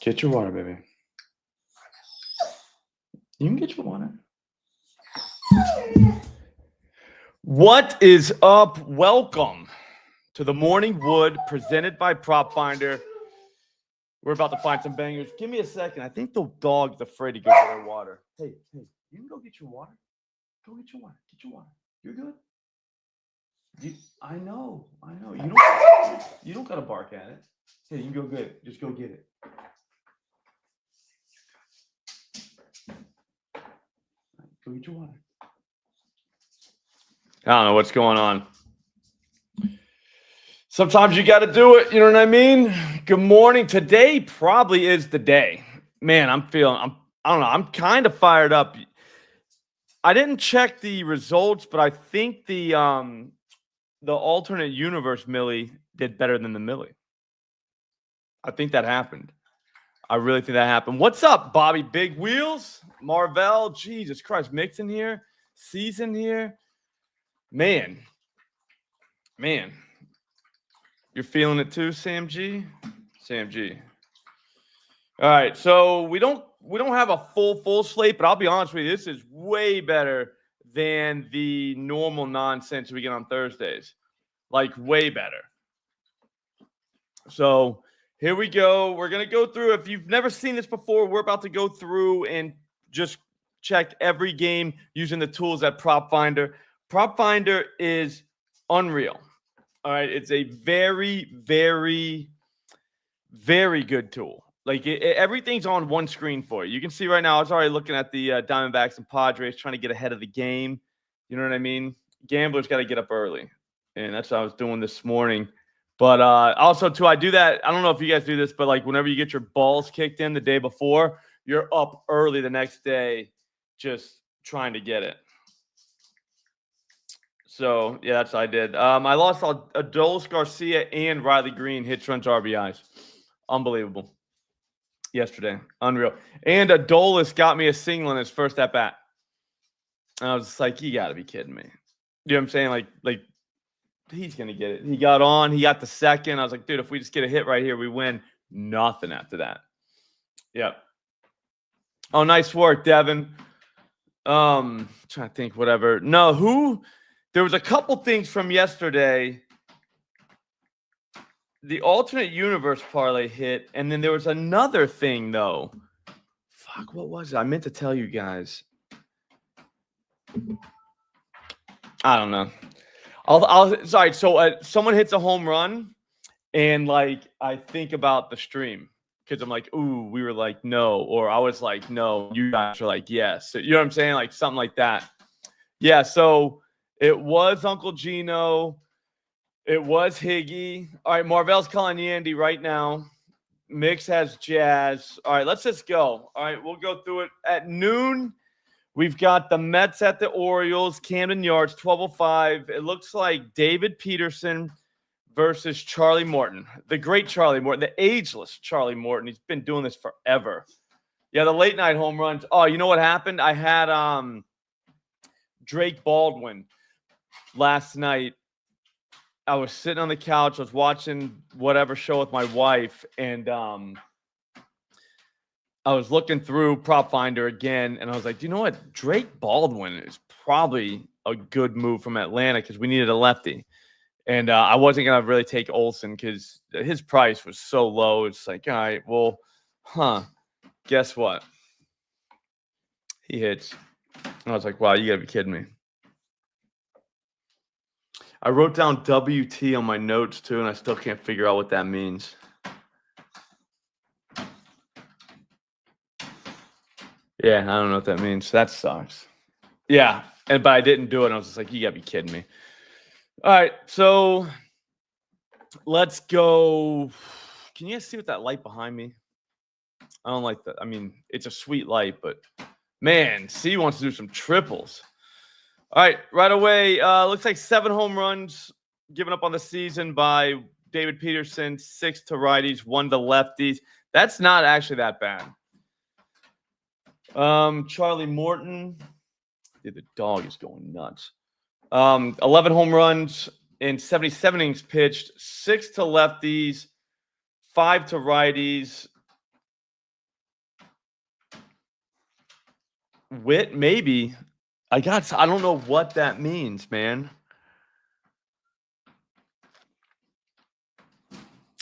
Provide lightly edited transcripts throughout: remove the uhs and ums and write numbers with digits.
Get your water, baby. You can get your water. What is up? Welcome to the Morning Wood presented by PropFinder. We're about to find some bangers. Give me a second. I think the dog's afraid to go get her water. Hey, you can go get your water. Go get your water. Get your water. You're good. I know. You don't gotta bark at it. Hey, you can go get it. Just go get it. Go get your water. I don't know what's going on. Sometimes you got to do it. You know what I mean? Good morning. Today probably is the day. Man, I don't know. I'm kind of fired up. I didn't check the results, but I think the alternate universe Millie did better than the Millie. I think that happened. I really think that happened. What's up, Bobby Big Wheels? Marvell, Jesus Christ. Mixon here. Season here. Man. You're feeling it too, Sam G? Sam G. All right, so we don't have a full slate, but I'll be honest with you, this is way better than the normal nonsense we get on Thursdays. Like, way better. So here we go. We're going to go through. If you've never seen this before, we're about to go through and just check every game using the tools at PropFinder. PropFinder is unreal. All right, it's a very, very, very good tool. Like, everything's on one screen for you. You can see right now, I was already looking at the Diamondbacks and Padres trying to get ahead of the game. You know what I mean? Gamblers got to get up early, and that's what I was doing this morning. But also, too, I do that. I don't know if you guys do this, but, like, whenever you get your balls kicked in the day before, you're up early the next day just trying to get it. So, yeah, that's what I did. I lost Adolis Garcia and Riley Green, hits, runs, RBIs. Unbelievable. Yesterday. Unreal. And Adolis got me a single in his first at-bat. And I was just like, you got to be kidding me. You know what I'm saying? Like he's going to get it. He got on. He got the second. I was like, dude, if we just get a hit right here, we win. Nothing after that. Yep. Oh, nice work, Devin. Trying to think, whatever. No, there was a couple things from yesterday. The alternate universe parlay hit, and then there was another thing, though. Fuck, what was it? I meant to tell you guys. I don't know. Sorry. So someone hits a home run, and like I think about the stream because I'm like, ooh, we were like no, or I was like no, you guys are like yes. So, you know what I'm saying? Like something like that. Yeah. So it was Uncle Gino. It was Higgy. All right, Marvell's calling Yandy right now. Mix has Jazz. All right, let's just go. All right, we'll go through it. At noon, we've got the Mets at the Orioles, Camden Yards, 12:05. It looks like David Peterson versus Charlie Morton, the great Charlie Morton, the ageless Charlie Morton. He's been doing this forever. Yeah, the late night home runs. Oh, you know what happened? I had Drake Baldwin last night. I was sitting on the couch. I was watching whatever show with my wife, and I was looking through PropFinder again, and I was like, you know what? Drake Baldwin is probably a good move from Atlanta because we needed a lefty. And I wasn't going to really take Olsen because his price was so low. It's like, all right, well, guess what? He hits. And I was like, wow, you got to be kidding me. I wrote down WT on my notes, too, and I still can't figure out what that means. Yeah, I don't know what that means. That sucks. Yeah, but I didn't do it. And I was just like, you got to be kidding me. All right, so let's go. Can you guys see what that light behind me? I don't like that. I mean, it's a sweet light, but, man, C wants to do some triples. All right away. Looks like 7 home runs given up on the season by David Peterson, 6 to righties, 1 to lefties. That's not actually that bad. Charlie Morton. Dude, the dog is going nuts. 11 home runs in 77 innings pitched, 6 to lefties, 5 to righties. Wit, maybe. I don't know what that means, man.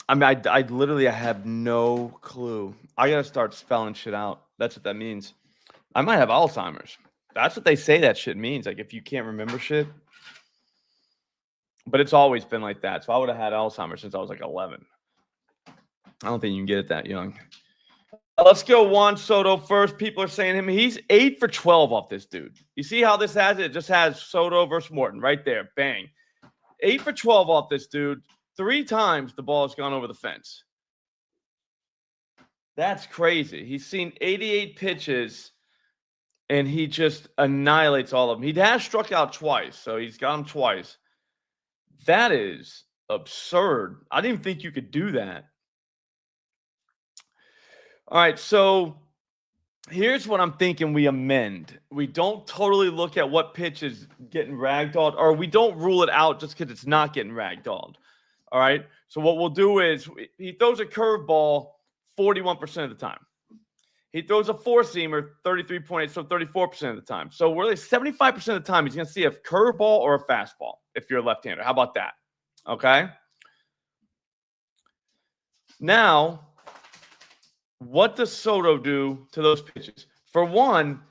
I mean, I literally have no clue. I gotta start spelling shit out. That's what that means. I might have Alzheimer's. That's what they say that shit means. Like if you can't remember shit. But it's always been like that. So I would have had Alzheimer's since I was like 11. I don't think you can get it that young. Let's go Juan Soto first. People are saying him. He's 8 for 12 off this dude. You see how this has it? It just has Soto versus Morton right there. Bang. 8 for 12 off this dude. 3 times the ball has gone over the fence. That's crazy. He's seen 88 pitches, and he just annihilates all of them. He has struck out twice, so he's got them twice. That is absurd. I didn't even think you could do that. All right, so here's what I'm thinking we amend. We don't totally look at what pitch is getting ragdolled, or we don't rule it out just because it's not getting ragdolled. All right, so what we'll do is he throws a curveball 41% of the time. He throws a four-seamer 33.8, so 34% of the time. So really 75% of the time he's going to see a curveball or a fastball if you're a left-hander. How about that? Okay. Now, what does Soto do to those pitches? For one,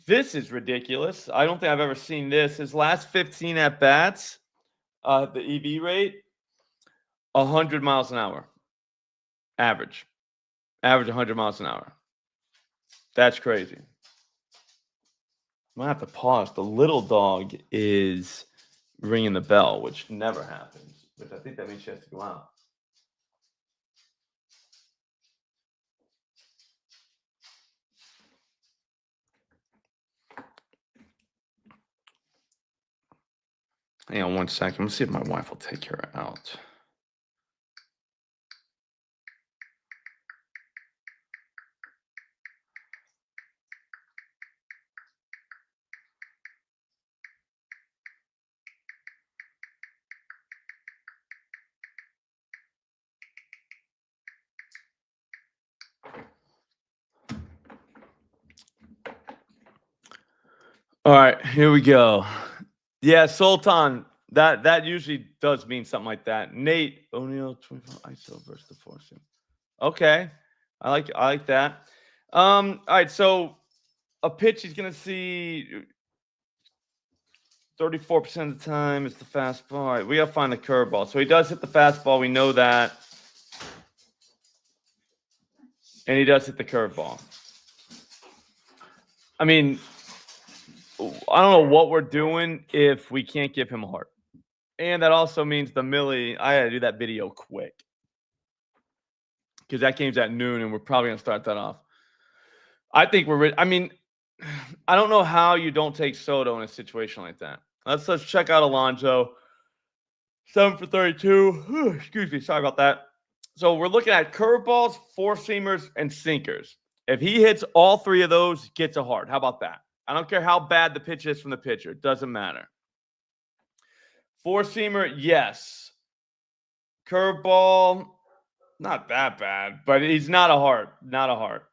this is ridiculous. I don't think I've ever seen this. His last 15 at-bats, the EV rate, 100 miles an hour. Average 100 miles an hour. That's crazy. I'm going to have to pause. The little dog is ringing the bell, which never happens. Which I think that means she has to go out. Hang on 1 second. Let's see if my wife will take her out. All right, here we go. Yeah, Sultan. That usually does mean something like that. Nate O'Neill 24 ISO versus the four seam. Okay, I like that. All right, so a pitch he's gonna see 34% of the time is the fastball. All right, we gotta find the curveball. So he does hit the fastball. We know that, and he does hit the curveball. I mean, I don't know what we're doing if we can't give him a heart. And that also means the Millie, I gotta do that video quick. Because that game's at noon and we're probably gonna start that off. I think I mean, I don't know how you don't take Soto in a situation like that. Let's check out Alonso. 7 for 32. Excuse me, sorry about that. So we're looking at curveballs, four-seamers, and sinkers. If he hits all 3 of those, he gets a heart. How about that? I don't care how bad the pitch is from the pitcher. It doesn't matter. Four-seamer, yes. Curveball, not that bad, but he's not a heart. Not a heart.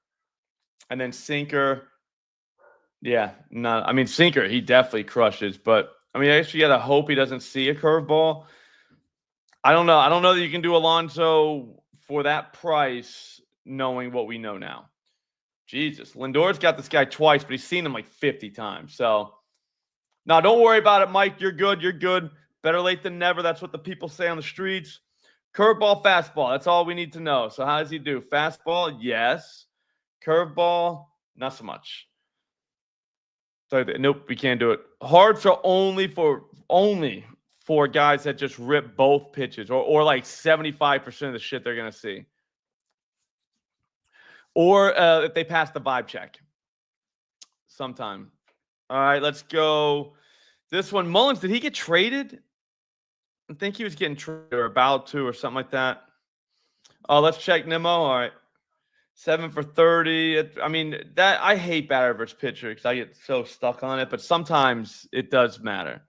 And then sinker, yeah, not. I mean, sinker, he definitely crushes. But, I mean, I guess you got to hope he doesn't see a curveball. I don't know. I don't know that you can do Alonso for that price, knowing what we know now. Jesus. Lindor's got this guy twice, but he's seen him like 50 times. So, no, don't worry about it, Mike. You're good. You're good. Better late than never. That's what the people say on the streets. Curveball, fastball. That's all we need to know. So, how does he do? Fastball? Yes. Curveball? Not so much. Nope, we can't do it. Hearts are only for guys that just rip both pitches or like 75% of the shit they're going to see. Or if they pass the vibe check sometime. All right, let's go. This one, Mullins, did he get traded? I think he was getting traded or about to or something like that. Oh, let's check Nimmo. All right. 7 for 30. I mean, that I hate batter versus pitcher because I get so stuck on it, but sometimes it does matter.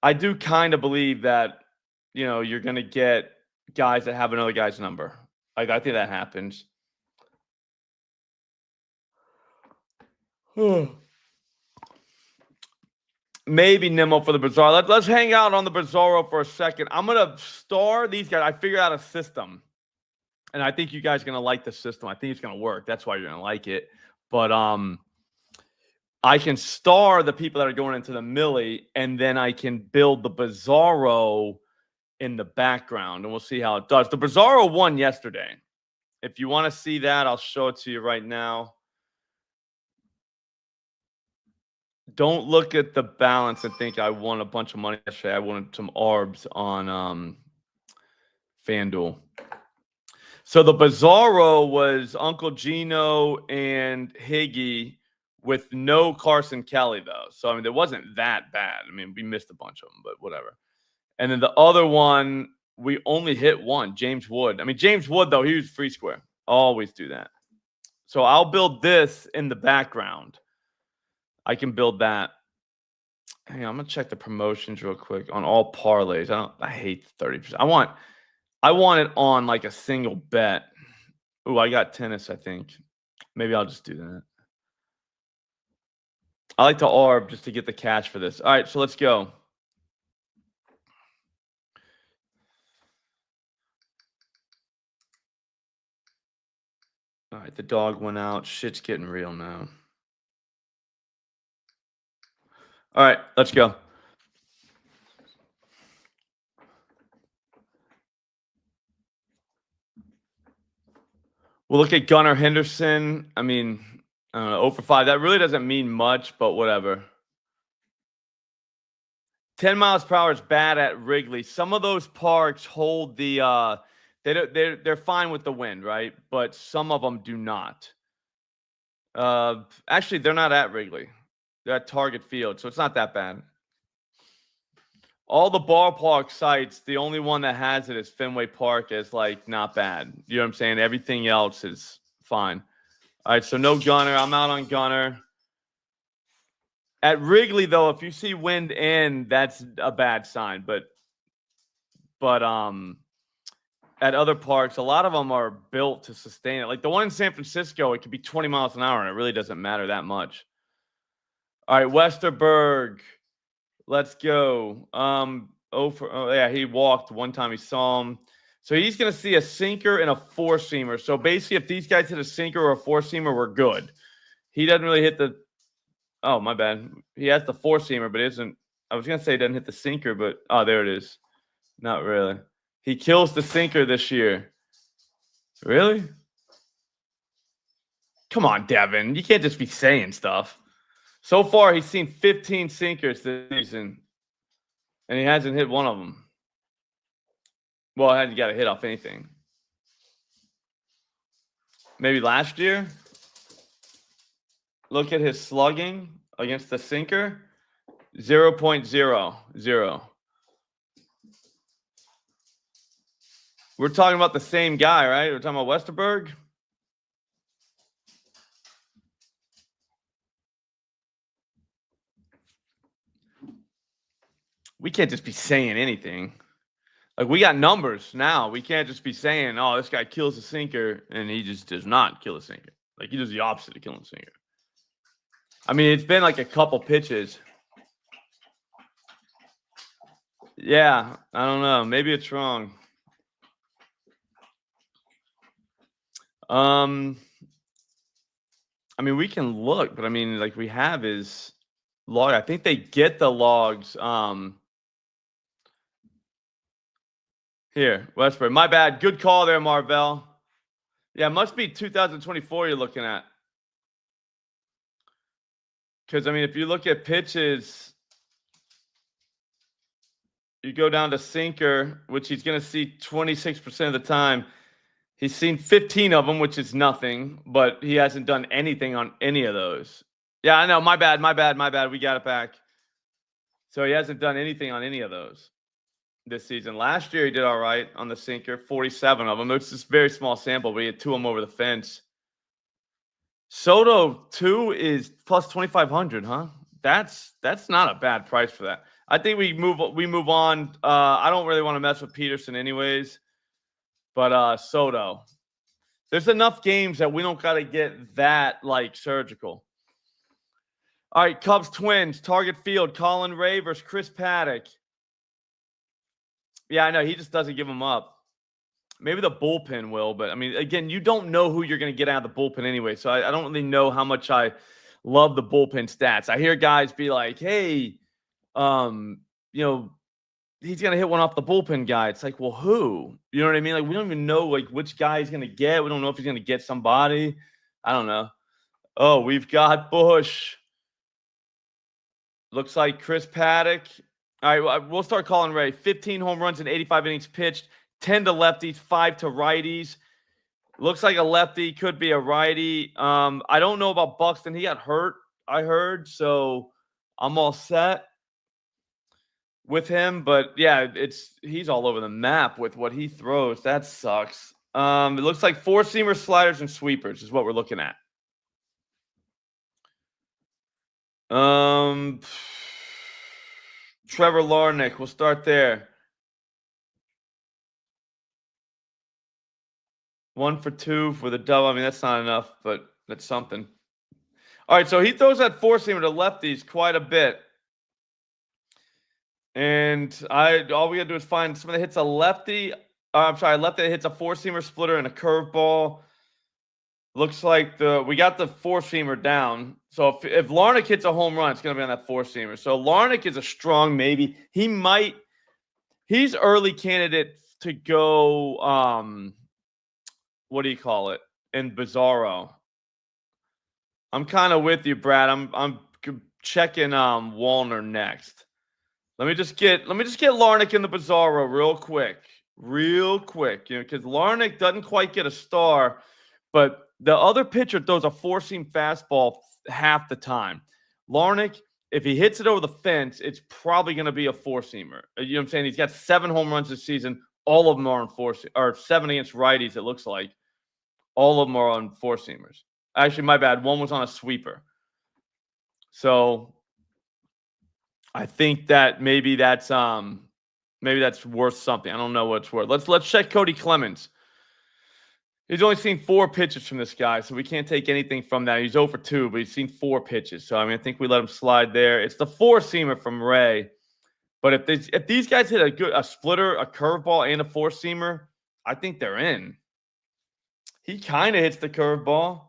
I do kind of believe that, you're going to get guys that have another guy's number. Like, I think that happens. Maybe Nimmo for the Bizarro. Let's hang out on the Bizarro for a second. I'm gonna star these guys. I figured out a system, and I think you guys are gonna like the system. I think it's gonna work. That's why you're gonna like it. But I can star the people that are going into the Millie, and then I can build the Bizarro in the background, and we'll see how it does. The Bizarro won yesterday. If you want to see that, I'll show it to you right now. Don't look at the balance and think I won a bunch of money yesterday. I won some ARBs on FanDuel. So the Bizarro was Uncle Gino and Higgy with no Carson Kelly, though. So, I mean, it wasn't that bad. I mean, we missed a bunch of them, but whatever. And then the other one, we only hit one, James Wood. I mean, James Wood, though, he was free square. Always do that. So I'll build this in the background. I can build that. Hang on, I'm gonna check the promotions real quick on all parlays. I hate 30%. I want it on like a single bet. Ooh, I got tennis, I think. Maybe I'll just do that. I like to ARB just to get the cash for this. All right, so let's go. All right, the dog went out. Shit's getting real now. All right, let's go. We'll look at Gunnar Henderson. I mean, I don't know, 0 for 5. That really doesn't mean much, but whatever. 10 miles per hour is bad at Wrigley. Some of those parks hold the they're fine with the wind, right? But some of them do not. Actually, they're not at Wrigley. They're at Target Field, so it's not that bad. All the ballpark sites, the only one that has it is Fenway Park is like not bad. You know what I'm saying? Everything else is fine. All right, so no Gunner. I'm out on Gunner. At Wrigley, though, if you see wind in, that's a bad sign. But at other parks, a lot of them are built to sustain it. Like the one in San Francisco, it could be 20 miles an hour, and it really doesn't matter that much. All right, Westerberg. Let's go. Yeah, he walked one time. He saw him. So he's going to see a sinker and a four-seamer. So basically, if these guys hit a sinker or a four-seamer, we're good. He doesn't really hit the – oh, my bad. He has the four-seamer, but isn't – I was going to say he doesn't hit the sinker, but – oh, there it is. Not really. He kills the sinker this year. Really? Come on, Devin. You can't just be saying stuff. So far, he's seen 15 sinkers this season, and he hasn't hit one of them. Well, hasn't got a hit off anything. Maybe last year. Look at his slugging against the sinker. 0.00. We're talking about the same guy, right? We're talking about Westerberg. We can't just be saying anything. Like, we got numbers now. We can't just be saying, oh, this guy kills a sinker, and he just does not kill a sinker. Like, he does the opposite of killing a sinker. I mean, it's been like a couple pitches. Yeah, I don't know. Maybe it's wrong. I mean, we can look, but I mean, like, we have his log. I think they get the logs. Here, Westbrook. My bad. Good call there, Marvell. Yeah, it must be 2024 you're looking at. Because, I mean, if you look at pitches, you go down to sinker, which he's going to see 26% of the time. He's seen 15 of them, which is nothing, but he hasn't done anything on any of those. Yeah, I know. My bad. We got it back. So he hasn't done anything on any of those this season. Last year, he did all right on the sinker, 47 of them. It's just very small sample, but he had 2 of them over the fence. Soto 2 is plus 2,500, huh? That's not a bad price for that. I think we move on. I don't really want to mess with Peterson anyways, but Soto. There's enough games that we don't got to get that like surgical. All right, Cubs Twins, target field, Colin Ray versus Chris Paddock. Yeah, I know. He just doesn't give them up. Maybe the bullpen will, but I mean, again, you don't know who you're going to get out of the bullpen anyway. So I don't really know how much I love the bullpen stats. I hear guys be like, hey, you know, he's going to hit one off the bullpen guy. It's like, well, who? You know what I mean? Like, we don't even know like which guy he's going to get. We don't know if he's going to get somebody. I don't know. Oh, we've got Bush. Looks like Chris Paddock. All right, we'll start calling Ray. 15 home runs in 85 innings pitched, 10 to lefties, 5 to righties. Looks like a lefty, could be a righty. I don't know about Buxton. He got hurt, I heard, so I'm all set with him. But yeah, he's all over the map with what he throws. That sucks. It looks like four-seamer, sliders, and sweepers is what we're looking at. Trevor Larnach, we'll start there. 1 for 2 for the double. I mean, that's not enough, but that's something. All right, so he throws that four-seamer to lefties quite a bit. And all we got to do is find someone that hits a lefty. I'm sorry, lefty that hits a four-seamer, splitter, and a curveball. Looks like we got the four-seamer down. So if Larnach hits a home run, it's going to be on that four-seamer. So Larnach is a strong maybe. He's early candidate to go, what do you call it, in Bizarro. I'm kind of with you, Brad. I'm checking Wallner next. Let me just get Larnach in the Bizarro real quick, because Larnach doesn't quite get a star, but the other pitcher throws a four-seam fastball half the time. Larnach, if he hits it over the fence, it's probably going to be a four-seamer. You know what I'm saying? He's got 7 home runs this season. All of them are on or 7 against righties, it looks like. All of them are on four-seamers. Actually, my bad. One was on a sweeper. So I think that maybe that's worth something. I don't know what it's worth. Let's check Cody Clemens. He's only seen 4 pitches from this guy, so we can't take anything from that. He's 0 for 2, but he's seen 4 pitches. So I mean, I think we let him slide there. It's the four-seamer from Ray. But if these guys hit a splitter, a curveball, and a four-seamer, I think they're in. He kind of hits the curveball.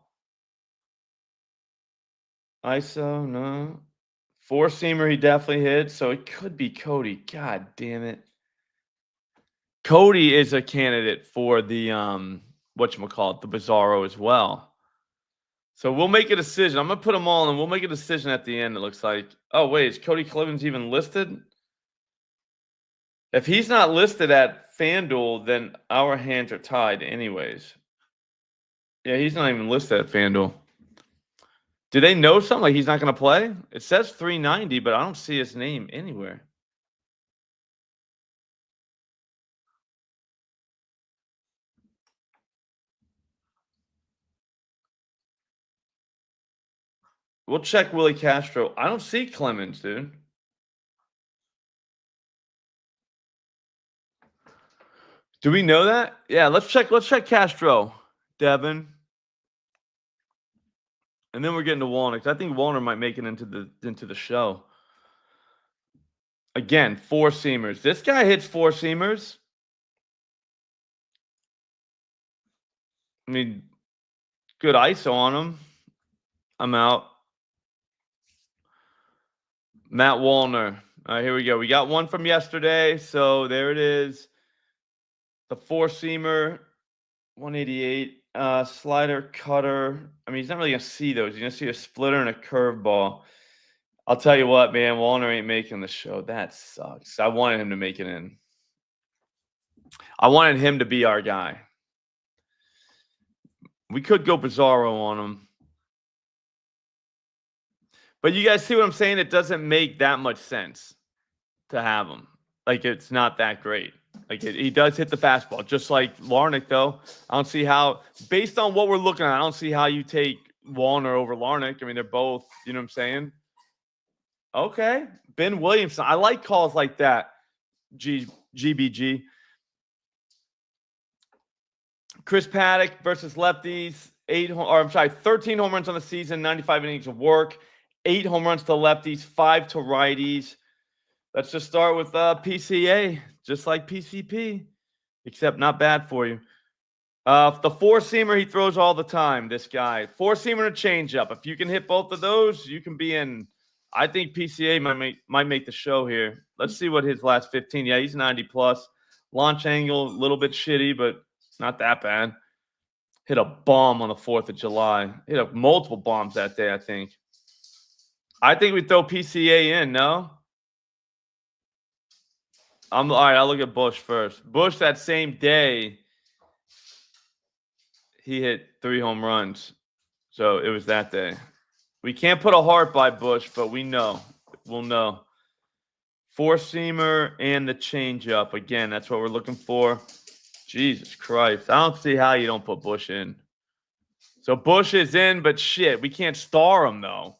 ISO, no. Four-seamer, he definitely hits. So it could be Cody. God damn it. Cody is a candidate for the whatchamacallit, the Bizarro as well. So we'll make a decision. I'm gonna put them all in. We'll make a decision at the end. It looks like. Oh wait, is Cody Clemens even listed? If he's not listed at FanDuel, then our hands are tied anyways. Yeah, he's not even listed at FanDuel. Do they know something? Like he's not going to play? It says 390, but I don't see his name anywhere. We'll check Willie Castro. I don't see Clemens, dude. Do we know that? Yeah, let's check Castro, Devin. And then we're getting to Wallner. I think Wallner might make it into the show. Again, four-seamers. This guy hits four-seamers. I mean, good ISO on him. I'm out. Matt Wallner. All right, here we go. We got one from yesterday. So there it is. The four-seamer, 188. Slider, cutter. I mean, he's not really going to see those. He's going to see a splitter and a curveball. I'll tell you what, man. Wallner ain't making the show. That sucks. I wanted him to make it in. I wanted him to be our guy. We could go Bizarro on him. But you guys see what I'm saying? It doesn't make that much sense to have him. Like, it's not that great. Like, he does hit the fastball. Just like Larnach, though. I don't see how, based on what we're looking at, I don't see how you take Wallner over Larnach. I mean, they're both, you know what I'm saying? Okay. Ben Williamson. I like calls like that. GBG. Chris Paddock versus lefties. 13 home runs on the season, 95 innings of work. 8 home runs to lefties, 5 to righties. Let's just start with PCA, just like PCP, except not bad for you. The four-seamer, he throws all the time, this guy. Four-seamer and a changeup. If you can hit both of those, you can be in. I think PCA might make the show here. Let's see what his last 15. Yeah, he's 90+. Launch angle, a little bit shitty, but not that bad. Hit a bomb on the 4th of July. Hit up multiple bombs that day, I think. I think we throw PCA in, no? All right, I'll look at Bush first. Bush that same day, he hit 3 home runs. So it was that day. We can't put a heart by Bush, but we know. We'll know. Four-seamer and the changeup. Again, that's what we're looking for. Jesus Christ. I don't see how you don't put Bush in. So Bush is in, but shit, we can't star him, though.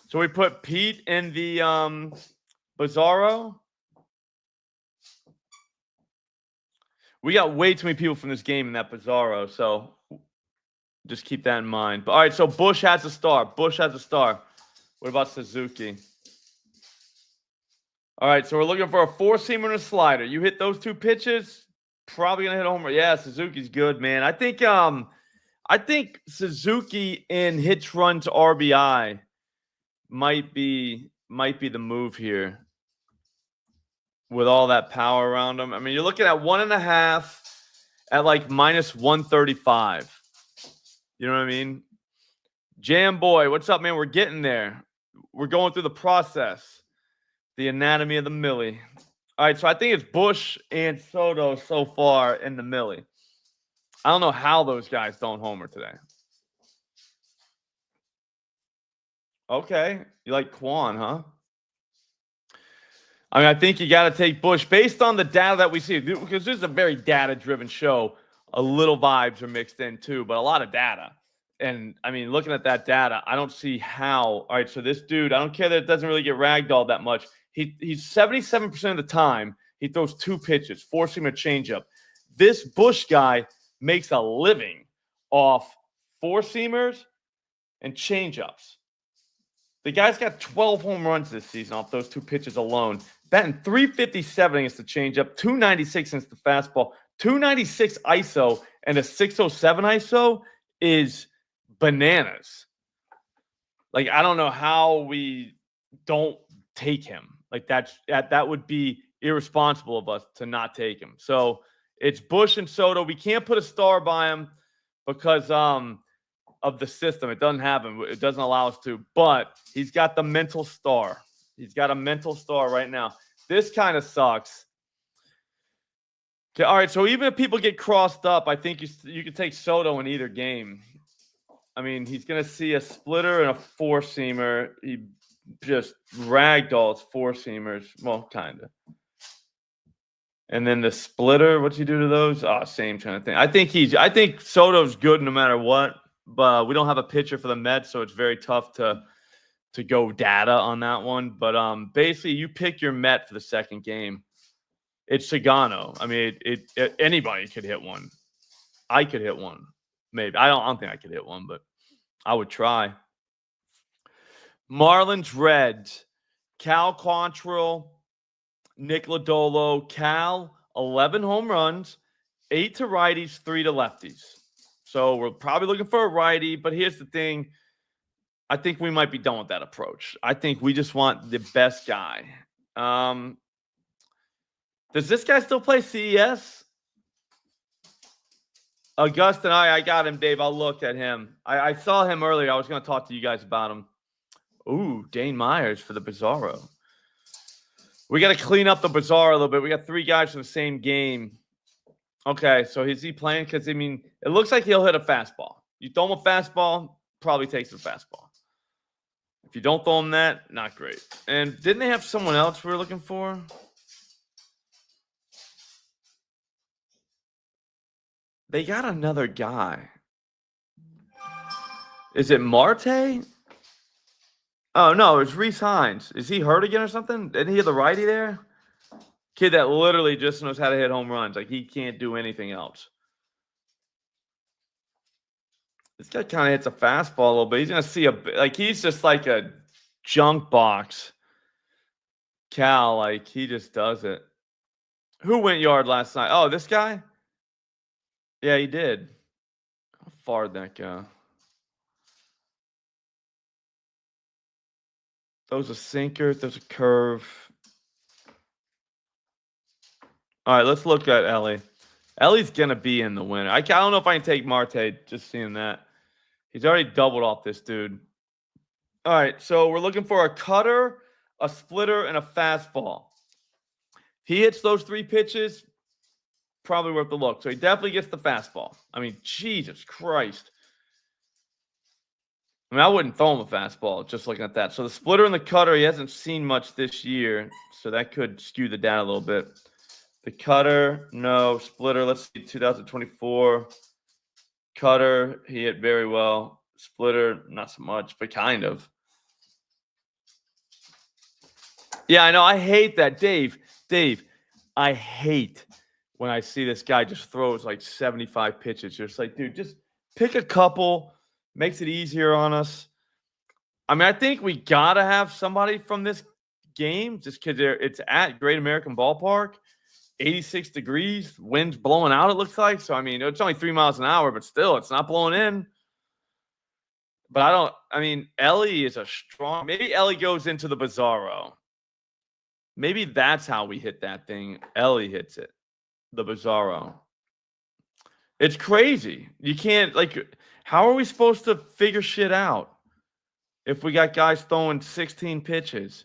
So we put Pete in the Bizarro. We got way too many people from this game in that Bizarro, so just keep that in mind. But all right, so Bush has a star. Bush has a star. What about Suzuki? All right, so we're looking for a four-seamer and a slider. You hit those 2 pitches, probably gonna hit a home run. Yeah, Suzuki's good, man. I think Suzuki in hits, runs, RBI might be the move here with all that power around him. I mean, you're looking at 1.5 at like minus 135. You know what I mean? Jam Boy, what's up, man? We're getting there. We're going through the process. The anatomy of the Millie. All right, so I think it's Bush and Soto so far in the Millie. I don't know how those guys don't homer today. Okay, you like Quan, huh? I mean, I think you got to take Bush based on the data that we see, because this is a very data-driven show. A little vibes are mixed in too, but a lot of data. And I mean, looking at that data, I don't see how. All right, so this dude, I don't care that it doesn't really get ragdolled that much. He's 77% of the time he throws 2 pitches, four-seamer changeup. This Bush guy makes a living off four-seamers and changeups. The guy's got 12 home runs this season off those 2 pitches alone. Batting 357 against the changeup, 296 against the fastball, 296 ISO, and a 607 ISO is bananas. Like, I don't know how we don't take him. Like, that would be irresponsible of us to not take him. So it's Bush and Soto. We can't put a star by him because of the system. It doesn't have him. It doesn't allow us to. But he's got the mental star. He's got a mental star right now. This kind of sucks. Okay, all right, so even if people get crossed up, I think you can take Soto in either game. I mean, he's going to see a splitter and a four-seamer. He just ragdolls four-seamers. Well, kind of. And then the splitter, what's he do to those? Oh, same kind of thing. I think Soto's good no matter what, but we don't have a pitcher for the Mets, so it's very tough to go data on that one. But basically, you pick your Met for the second game. It's Sagano. I mean, anybody could hit one. I could hit one, maybe. I don't think I could hit one, but I would try. Marlins Reds. Cal Quantrill, Nick Lodolo. Cal, 11 home runs, 8 to righties, 3 to lefties. So we're probably looking for a righty, but here's the thing. I think we might be done with that approach. I think we just want the best guy. Does this guy still play CES? Augustine, I got him, Dave. I'll look at him. I saw him earlier. I was going to talk to you guys about him. Ooh, Dane Myers for the Bizarro. We got to clean up the Bizarro a little bit. We got 3 guys from the same game. Okay, so is he playing? Because, I mean, it looks like he'll hit a fastball. You throw him a fastball, probably takes the fastball. If you don't throw him that, not great. And didn't they have someone else we were looking for? They got another guy. Is it Marte? Oh, no, it's Reese Hines. Is he hurt again or something? Didn't he have the righty there? Kid that literally just knows how to hit home runs. Like, he can't do anything else. This guy kind of hits a fastball a little bit. He's going to see he's just like a junk box. Cal, like, he just does it. Who went yard last night? Oh, this guy? Yeah, he did. How far did that go? That was a sinker. There's a curve. All right, let's look at Ellie. Ellie's going to be in the winner. I don't know if I can take Marte, just seeing that. He's already doubled off this dude. All right, so we're looking for a cutter, a splitter, and a fastball. He hits those 3 pitches, probably worth the look. So he definitely gets the fastball. I mean, Jesus Christ. I mean, I wouldn't throw him a fastball just looking at that. So the splitter and the cutter, he hasn't seen much this year, so that could skew the data a little bit. The cutter, no. Splitter, let's see, 2024. Cutter, he hit very well. Splitter, not so much, but kind of. Yeah, I know. I hate that. Dave, I hate when I see this guy just throws like 75 pitches. You're just like, dude, just pick a couple. Makes it easier on us. I mean, I think we got to have somebody from this game just because it's at Great American Ballpark. 86 degrees, wind's blowing out, it looks like. So, I mean, it's only 3 miles an hour, but still, it's not blowing in. But Ellie is a strong, maybe Ellie goes into the Bizarro. Maybe that's how we hit that thing. Ellie hits it, the Bizarro. It's crazy. You can't, like, how are we supposed to figure shit out if we got guys throwing 16 pitches?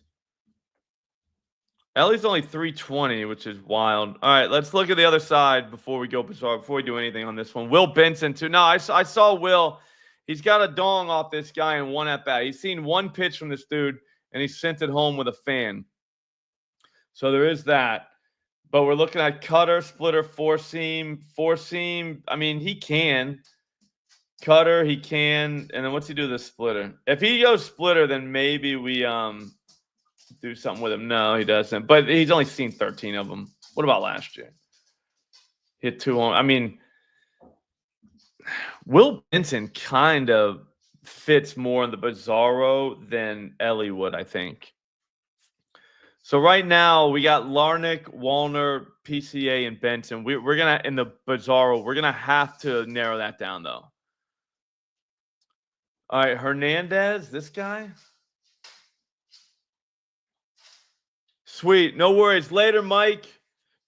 Ellie's only 320, which is wild. All right, let's look at the other side before we go Bizarro, before we do anything on this one. Will Benson, too. No, I saw Will. He's got a dong off this guy in one at-bat. He's seen one pitch from this dude, and he sent it home with a fan. So there is that. But we're looking at cutter, splitter, four-seam. Four-seam, I mean, he can. Cutter, he can. And then what's he do to the splitter? If he goes splitter, then maybe we do something with him. No, he doesn't. But he's only seen 13 of them. What about last year? Hit 2 on. I mean, Will Benson kind of fits more in the Bizarro than Ellie would, I think. So right now we got Larnick, Wallner, PCA, and Benson. We're gonna in the Bizarro. We're gonna have to narrow that down though. All right, Hernandez, this guy. Sweet, no worries. Later, Mike.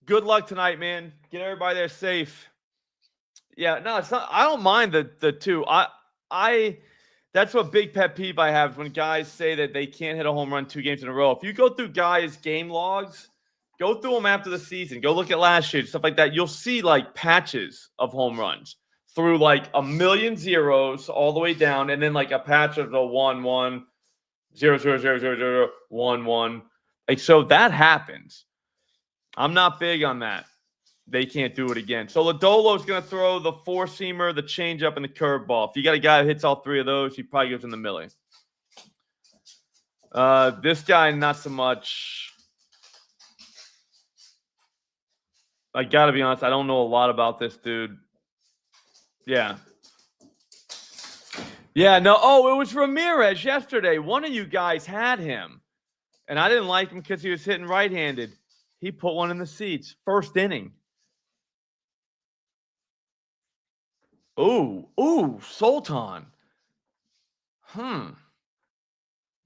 Good luck tonight, man. Get everybody there safe. Yeah, no, it's not. I don't mind the 2. That's what big pet peeve I have when guys say that they can't hit a home run 2 games in a row. If you go through guys' game logs, go through them after the season, go look at last year, stuff like that. You'll see like patches of home runs through like a million zeros all the way down, and then like a patch of the 1-1, 0-0-0-0-0, 1-1. Like, so that happens. I'm not big on that. They can't do it again. So Lodolo's going to throw the 4-seamer, the changeup, and the curveball. If you got a guy who hits all 3 of those, he probably goes in the millie. This guy, not so much. I got to be honest, I don't know a lot about this dude. Yeah. Yeah, no. Oh, it was Ramirez yesterday. One of you guys had him. And I didn't like him because he was hitting right-handed. He put one in the seats. First inning. Ooh, Sultan.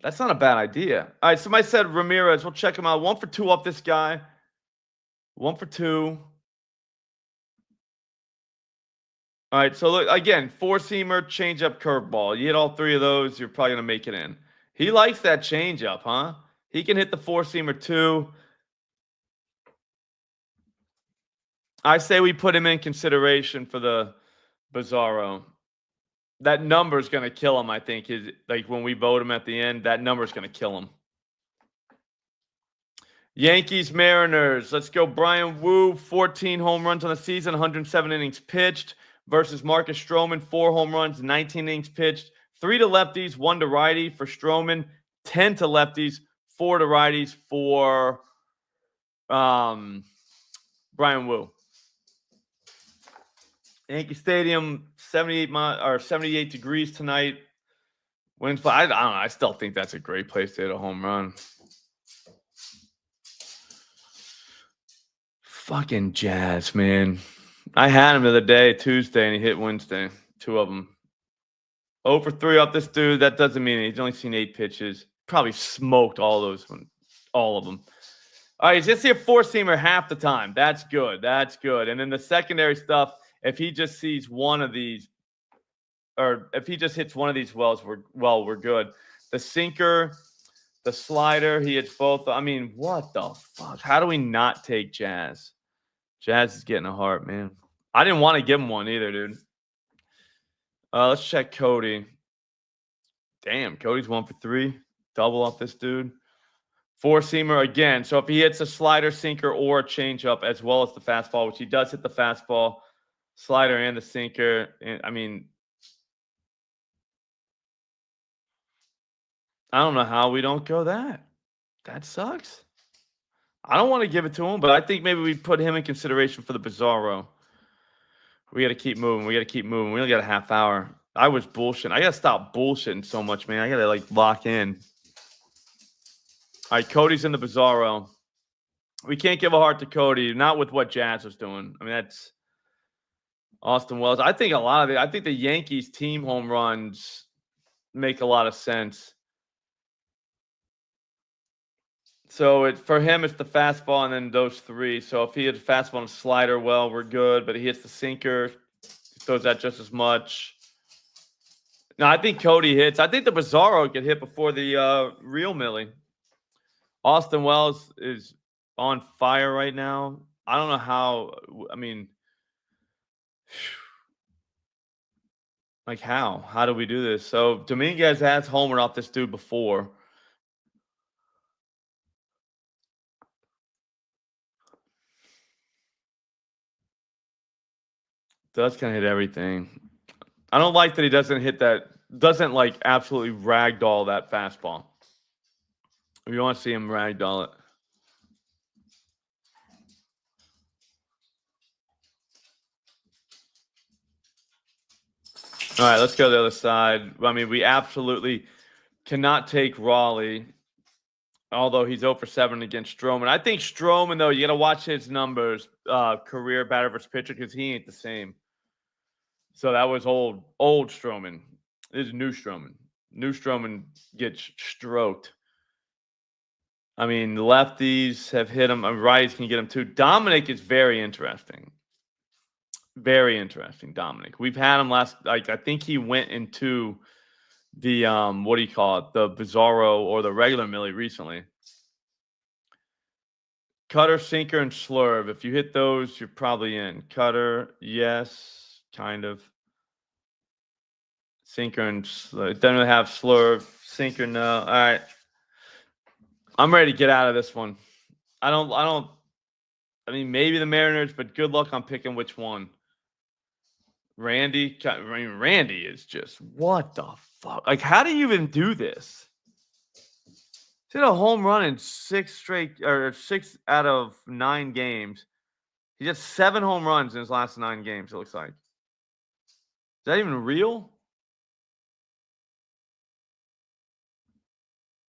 That's not a bad idea. All right, somebody said Ramirez. We'll check him out. 1 for 2 off this guy. 1 for 2. All right, so look, again, 4-seamer, changeup, curveball. You hit all 3 of those, you're probably going to make it in. He likes that changeup, huh? He can hit the 4-seamer too. I say we put him in consideration for the Bizarro. That number is going to kill him, I think. Like when we vote him at the end, that number is going to kill him. Yankees, Mariners. Let's go. Brian Wu, 14 home runs on the season, 107 innings pitched, versus Marcus Stroman, 4 home runs, 19 innings pitched, 3 to lefties, 1 to righty for Stroman, 10 to lefties, 4 to righties for Brian Wu. Yankee Stadium, 78 degrees tonight. Wins, but I don't know. I still think that's a great place to hit a home run. Fucking Jazz, man. I had him the other day, Tuesday, and he hit Wednesday. 2 of them. 0 for 3 off this dude. That doesn't mean he's only seen 8 pitches. Probably smoked all of them. All right, he's just see a 4-seamer half the time. That's good. That's good. And then the secondary stuff, if he just sees one of these, or if he just hits one of these wells, we're good. The sinker, the slider, he hits both. I mean, what the fuck? How do we not take Jazz? Jazz is getting a heart, man. I didn't want to give him one either, dude. Let's check Cody. Damn, Cody's 1 for 3. Double off this dude. 4-seamer again. So if he hits a slider, sinker, or a changeup, as well as the fastball, which he does hit the fastball, slider, and the sinker. And, I mean, I don't know how we don't go that. That sucks. I don't want to give it to him, but I think maybe we put him in consideration for the Bizarro. We got to keep moving. We only got a half hour. I was bullshitting. I got to stop bullshitting so much, man. I got to, like, lock in. All right, Cody's in the Bizarro. We can't give a heart to Cody, not with what Jazz was doing. I mean, that's Austin Wells. I think I think the Yankees team home runs make a lot of sense. So for him, it's the fastball and then those 3. So if he hits fastball and slider, well, we're good. But he hits the sinker, throws that just as much. No, I think Cody hits. I think the Bizarro could hit before the real Millie. Austin Wells is on fire right now. I don't know how. I mean, like how? How do we do this? So Dominguez has homered off this dude before. Does kind of hit everything. I don't like that he doesn't hit that. Doesn't like absolutely ragdoll that fastball. We want to see him ragdoll it. All right, let's go to the other side. I mean, we absolutely cannot take Raleigh, although he's 0 for 7 against Stroman. I think Stroman, though, you got to watch his numbers, career batter versus pitcher, because he ain't the same. So that was old Stroman. This is new Stroman. New Stroman gets stroked. I mean, lefties have hit him. Righties can get him too. Dominic is very interesting. Very interesting, Dominic. We've had him last. Like, I think he went into the what do you call it? The Bizarro or the regular Millie recently. Cutter, sinker, and slurve. If you hit those, you're probably in. Cutter, yes, kind of. Sinker and it doesn't really have slurve. Sinker, no. All right. I'm ready to get out of this one. I mean, maybe the Mariners, but good luck on picking which one. Randy is just, what the fuck? Like, how do you even do this? He hit a home run in 6 out of 9 games. He has 7 home runs in his last 9 games, it looks like. Is that even real?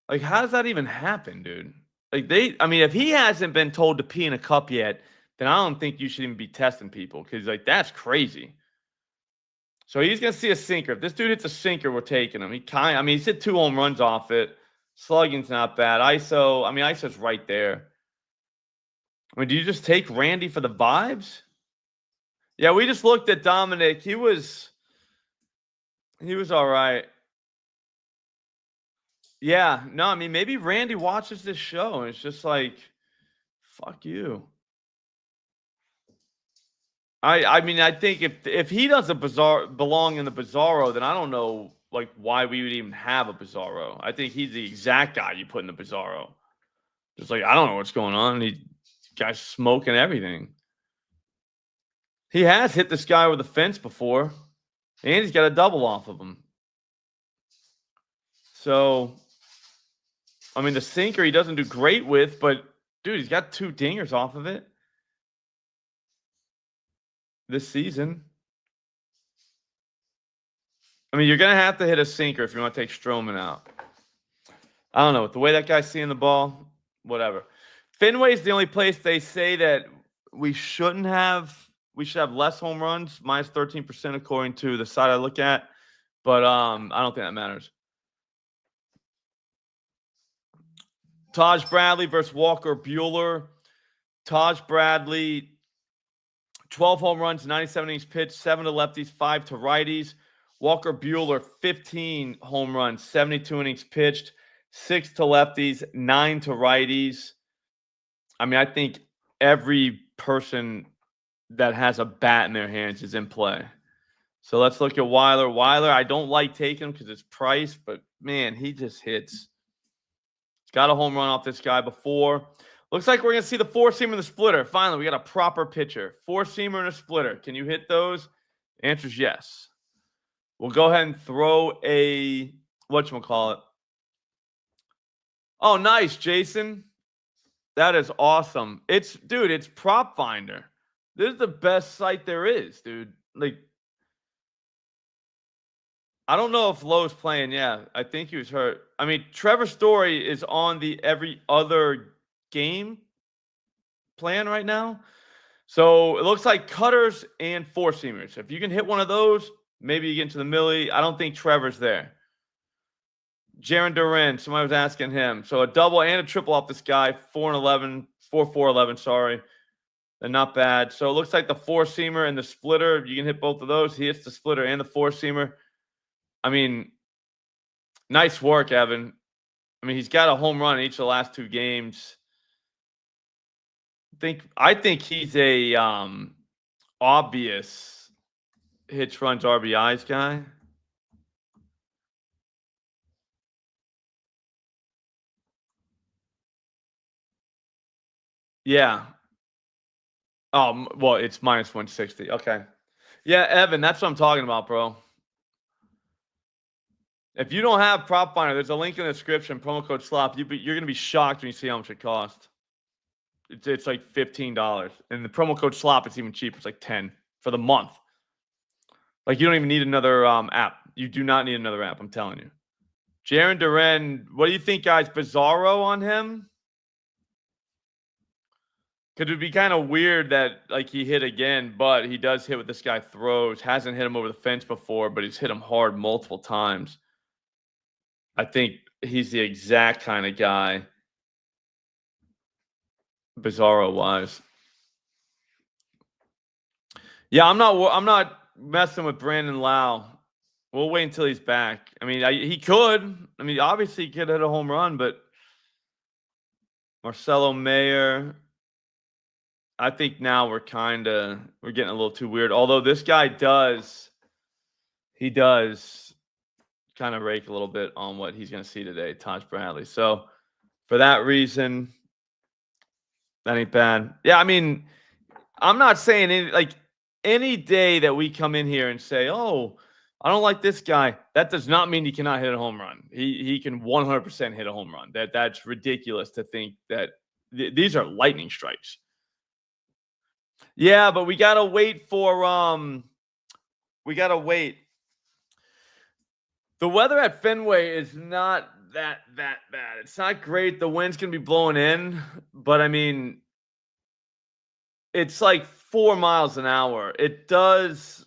Like, how does that even happen, dude? Like, I mean, if he hasn't been told to pee in a cup yet, then I don't think you should even be testing people, because, like, that's crazy. So he's going to see a sinker. If this dude hits a sinker, we're taking him. He's hit 2 home runs off it. Slugging's not bad. ISO's right there. I mean, do you just take Randy for the vibes? Yeah, we just looked at Dominic. He was all right. Yeah, no, I mean, maybe Randy watches this show and it's just like, fuck you. I mean, I think if he doesn't belong in the Bizarro, then I don't know, like, why we would even have a Bizarro. I think he's the exact guy you put in the Bizarro. Just like, I don't know what's going on. Guy's smoking everything. He has hit this guy with a fence before, and he's got a double off of him. So, I mean, the sinker he doesn't do great with, but dude, he's got 2 dingers off of it this season. I mean, you're going to have to hit a sinker if you want to take Stroman out. I don't know. The way that guy's seeing the ball, whatever. Fenway is the only place they say that we shouldn't have. We should have less home runs, minus 13% according to the site I look at. But I don't think that matters. Taj Bradley versus Walker Buehler. Taj Bradley, 12 home runs, 97 innings pitched, 7 to lefties, 5 to righties. Walker Buehler, 15 home runs, 72 innings pitched, 6 to lefties, 9 to righties. I mean, I think every person that has a bat in their hands is in play. So let's look at Weiler. Weiler, I don't like taking him because it's price, but man, he just hits. He's got a home run off this guy before. Looks like we're going to see the four-seamer and the splitter. Finally, we got a proper pitcher. Four-seamer and a splitter. Can you hit those? The answer is yes. We'll go ahead and throw a, whatchamacallit. Oh, nice, Jason. That is awesome. Dude, it's PropFinder. This is the best site there is, dude. Like, I don't know if Lowe's playing. Yeah, I think he was hurt. I mean, Trevor Story is on the every other game plan right now. So it looks like cutters and four-seamers. If you can hit one of those, maybe you get into the millie. I don't think Trevor's there. Jaron Duran, somebody was asking him. So a double and a triple off this guy, 4-11, 4-4-11, sorry. They're not bad. So it looks like the four-seamer and the splitter, you can hit both of those. He hits the splitter and the four-seamer. I mean, nice work, Evan. I mean, he's got a home run in each of the last 2 games. I think he's a obvious hits, runs, RBIs guy. Yeah. Well, it's minus 160. Okay. Yeah, Evan, that's what I'm talking about, bro. If you don't have PropFinder, there's a link in the description, promo code Slop. You're going to be shocked when you see how much it costs. It's like $15. And the promo code Slop, it's even cheaper. It's like $10 for the month. Like, you don't even need another app. You do not need another app, I'm telling you. Jaron Duran, what do you think, guys? Bizarro on him? Could it be kind of weird that, like, he hit again, but he does hit what this guy throws. Hasn't hit him over the fence before, but he's hit him hard multiple times. I think he's the exact kind of guy, Bizarro-wise. Yeah, I'm not messing with Brandon Lau. We'll wait until he's back. I mean, he could. I mean, obviously he could hit a home run, but Marcelo Mayer, I think now we're getting a little too weird. Although this guy does kind of rake a little bit on what he's going to see today, Taj Bradley. So for that reason, that ain't bad. Yeah, I mean, I'm not saying any day that we come in here and say, oh, I don't like this guy, that does not mean he cannot hit a home run. He can 100% hit a home run. That's ridiculous to think that these are lightning strikes. Yeah, but we gotta wait for we gotta wait. The weather at Fenway is not that bad. It's not great. The wind's gonna be blowing in, but I mean, it's like 4 miles an hour. It does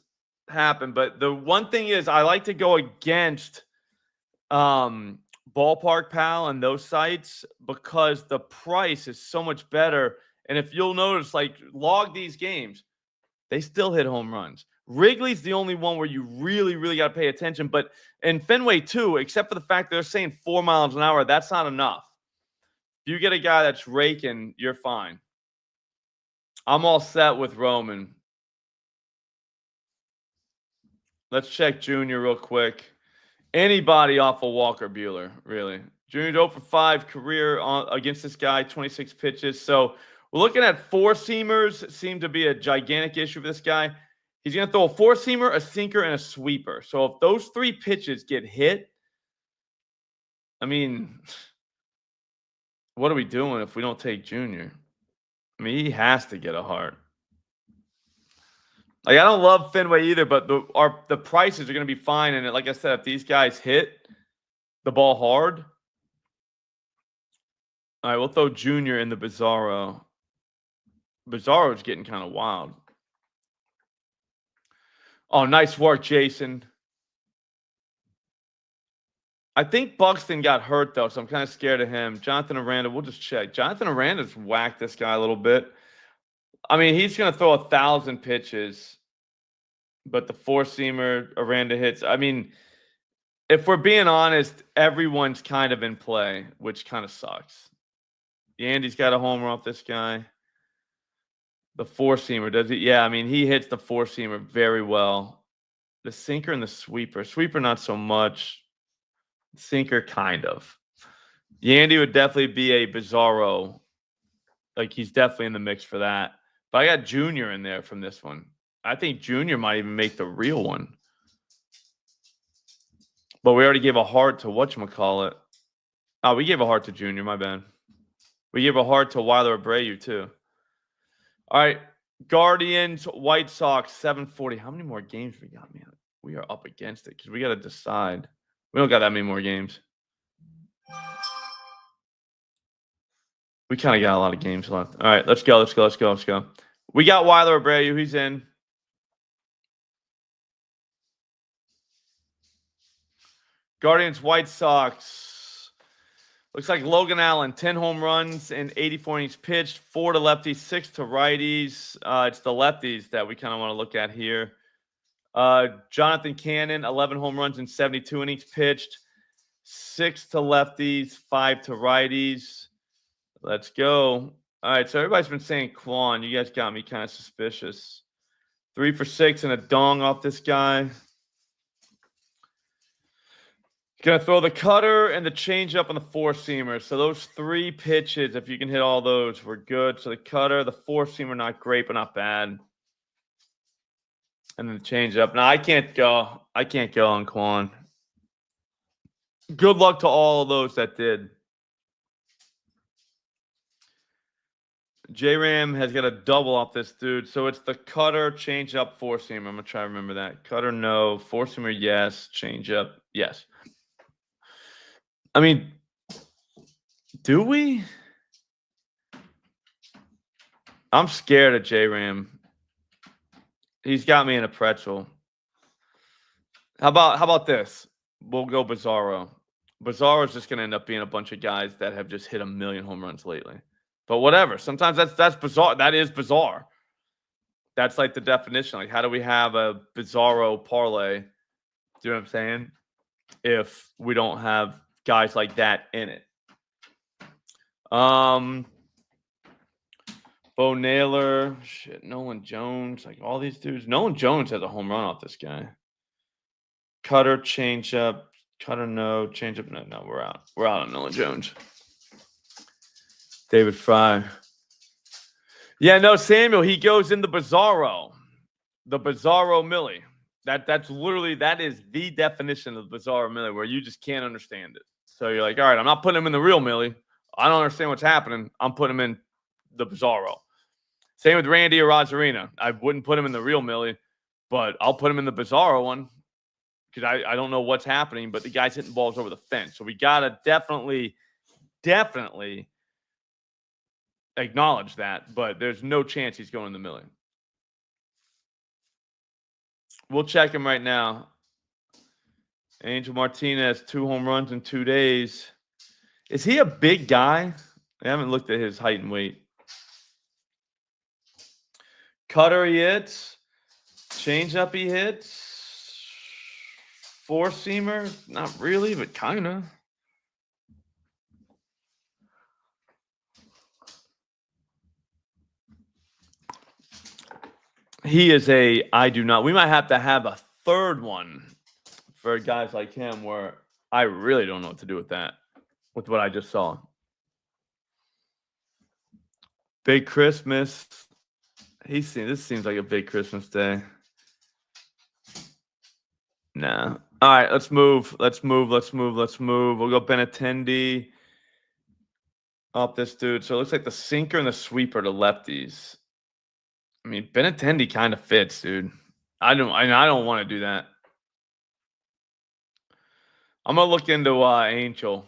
happen, but the one thing is I like to go against Ballpark Pal and those sites because the price is so much better. And if you'll notice, like, log these games, they still hit home runs. Wrigley's the only one where you really, really got to pay attention. But in Fenway, too, except for the fact they're saying 4 miles an hour, that's not enough. If you get a guy that's raking, you're fine. I'm all set with Roman. Let's check Junior real quick. Anybody off of Walker Buehler, really. Junior's 0 for 5 career against this guy, 26 pitches. So we're looking at four-seamers. Seem to be a gigantic issue for this guy. He's going to throw a four-seamer, a sinker, and a sweeper. So if those 3 pitches get hit, I mean, what are we doing if we don't take Junior? I mean, he has to get a heart. Like, I don't love Fenway either, but the prices are going to be fine. And like I said, if these guys hit the ball hard, all right, we'll throw Junior in the Bizarro. Bizarro's getting kind of wild. Oh, nice work, Jason. I think Buxton got hurt, though, so I'm kind of scared of him. Jonathan Aranda, we'll just check. Jonathan Aranda's whacked this guy a little bit. I mean, he's going to throw 1,000 pitches, but the four-seamer Aranda hits. I mean, if we're being honest, everyone's kind of in play, which kind of sucks. Yandy's got a homer off this guy. The four-seamer, does he? Yeah, I mean, he hits the four-seamer very well. The sinker and the sweeper. Sweeper, not so much. Sinker, kind of. Yandy would definitely be a Bizarro. Like, he's definitely in the mix for that. But I got Junior in there from this one. I think Junior might even make the real one. But we already gave a heart to whatchamacallit. Oh, we gave a heart to Junior, my bad. We gave a heart to Weiler Abreu, too. All right. Guardians, White Sox, 7:40. How many more games we got, man? We are up against it because we got to decide. We don't got that many more games. We kind of got a lot of games left. All right, let's go. We got Weiler Abreu. He's in. Guardians, White Sox. Looks like Logan Allen, 10 home runs and 84 innings pitched, 4 to lefties, 6 to righties. It's the lefties that we kind of want to look at here. Jonathan Cannon, 11 home runs and 72 innings pitched, 6 to lefties, 5 to righties. Let's go. All right, so everybody's been saying Quan. You guys got me kind of suspicious. 3 for 6 and a dong off this guy. Going to throw the cutter and the changeup on the four-seamer. So those 3 pitches, if you can hit all those, we're good. So the cutter, the four-seamer, not great, but not bad. And then the changeup. Now, I can't go on Quan. Good luck to all of those that did. J-Ram has got a double off this dude. So it's the cutter, changeup, four-seamer. I'm going to try to remember that. Cutter, no. Four-seamer, yes. Changeup, yes. I mean, do we? I'm scared of J-Ram. He's got me in a pretzel. How about this? We'll go Bizarro. Bizarro is just going to end up being a bunch of guys that have just hit a million home runs lately. But whatever. Sometimes that's bizarre. That is bizarre. That's like the definition. Like, how do we have a Bizarro parlay? Do you know what I'm saying? If we don't have guys like that in it. Bo Naylor, shit, Nolan Jones, like all these dudes. Nolan Jones has a home run off this guy. Cutter, changeup, cutter, no, changeup, no, we're out. We're out on Nolan Jones. David Fry. Yeah, no, Samuel, he goes in the Bizarro. The Bizarro Millie. That's literally, that is the definition of the Bizarro Millie, where you just can't understand it. So you're like, all right, I'm not putting him in the real Millie. I don't understand what's happening. I'm putting him in the Bizarro. Same with Randy or Rosarina. I wouldn't put him in the real Millie, but I'll put him in the Bizarro one because I don't know what's happening, but the guy's hitting balls over the fence. So we got to definitely acknowledge that, but there's no chance he's going in the Millie. We'll check him right now. Angel Martinez, 2 home runs in 2 days. Is he a big guy? I haven't looked at his height and weight. Cutter he hits. Changeup he hits. Four-seamer? Not really, but kind of. He is a I do not. We might have to have a third one for guys like him where I really don't know what to do with that, with what I just saw. Big Christmas. This seems like a big Christmas day. Nah. All right, let's move. We'll go Benintendi off this dude. So it looks like the sinker and the sweeper to lefties. I mean, Benintendi kind of fits, dude. I don't want to do that. I'm gonna look into Angel.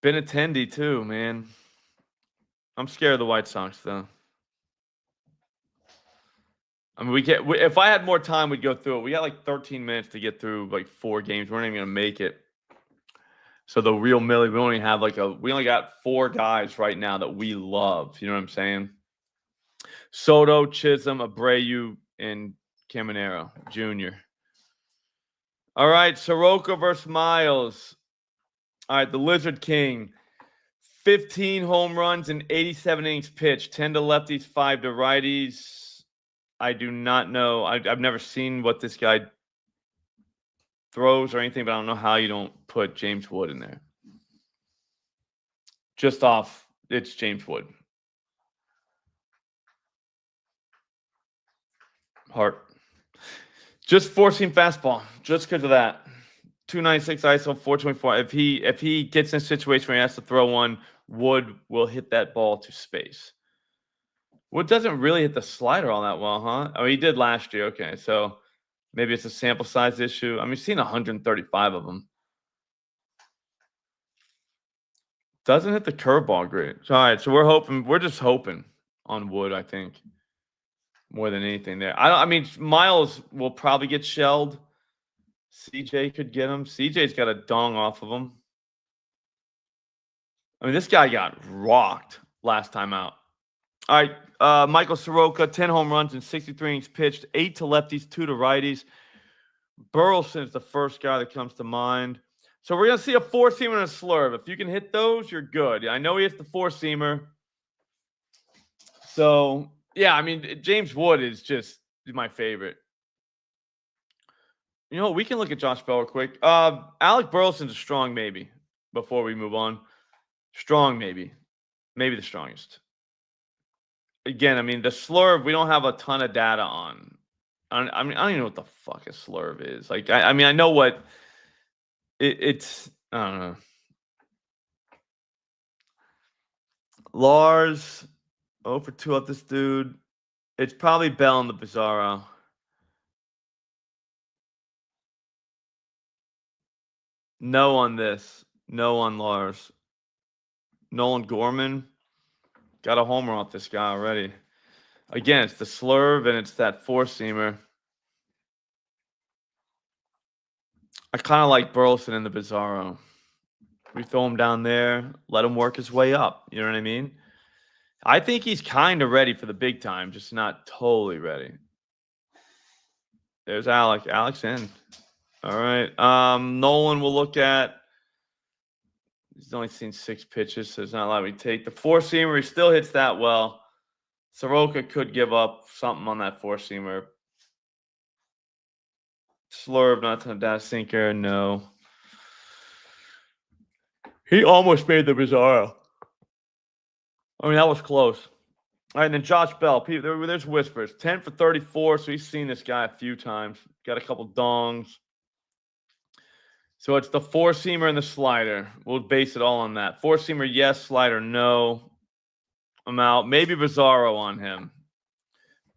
Benintendi too, man. I'm scared of the White Sox though. I mean, if I had more time, we'd go through it. We got like 13 minutes to get through like 4 games. We're not even gonna make it. So the real Millie, we only got 4 guys right now that we love. You know what I'm saying? Soto, Chisholm, Abreu, and Caminero Jr. All right, Soroka versus Miles. All right, the Lizard King. 15 home runs and 87 innings pitched. 10 to lefties, 5 to righties. I do not know. I've never seen what this guy throws or anything, but I don't know how you don't put James Wood in there. Just off, it's James Wood. Heart. Just forcing fastball, just because of that. 296 ISO, 424. If he gets in a situation where he has to throw one, Wood will hit that ball to space. Wood doesn't really hit the slider all that well, huh? Oh, he did last year. Okay, so maybe it's a sample size issue. I mean, seen 135 of them. Doesn't hit the curveball great. So, all right, so we're just hoping on Wood, I think, more than anything there. I mean, Miles will probably get shelled. CJ could get him. CJ's got a dong off of him. I mean, this guy got rocked last time out. All right, Michael Soroka, 10 home runs and 63 innings pitched, 8 to lefties, 2 to righties. Burleson is the first guy that comes to mind. So we're going to see a 4-seamer and a slurve. If you can hit those, you're good. I know he hits the 4-seamer. So, yeah, I mean, James Wood is just my favorite. You know, we can look at Josh Bell real quick. Alec Burleson's a strong maybe before we move on. Strong maybe. Maybe the strongest. Again, I mean, the slurve, we don't have a ton of data on. I mean, I don't even know what the fuck a slurve is. Like, I mean, I know what it's. I don't know. Lars, 0 for 2 off this dude. It's probably Bell and the Bizarro. No on this. No on Lars. Nolan Gorman got a homer off this guy already. Again, it's the slurve and it's that 4-seamer. I kind of like Burleson and the Bizarro. We throw him down there, let him work his way up. You know what I mean? I think he's kind of ready for the big time, just not totally ready. There's Alec. Alec's in. All right. Nolan will look at. He's only seen 6 pitches, so it's not allowed to take. The 4-seamer, he still hits that well. Soroka could give up something on that 4-seamer. Slurve, not a dash sinker, no. He almost made the Bizarro. I mean, that was close. All right, and then Josh Bell. There's whispers. 10 for 34, so he's seen this guy a few times. Got a couple dongs. So it's the 4-seamer and the slider. We'll base it all on that. 4-seamer, yes. Slider, no. I'm out. Maybe Bizarro on him.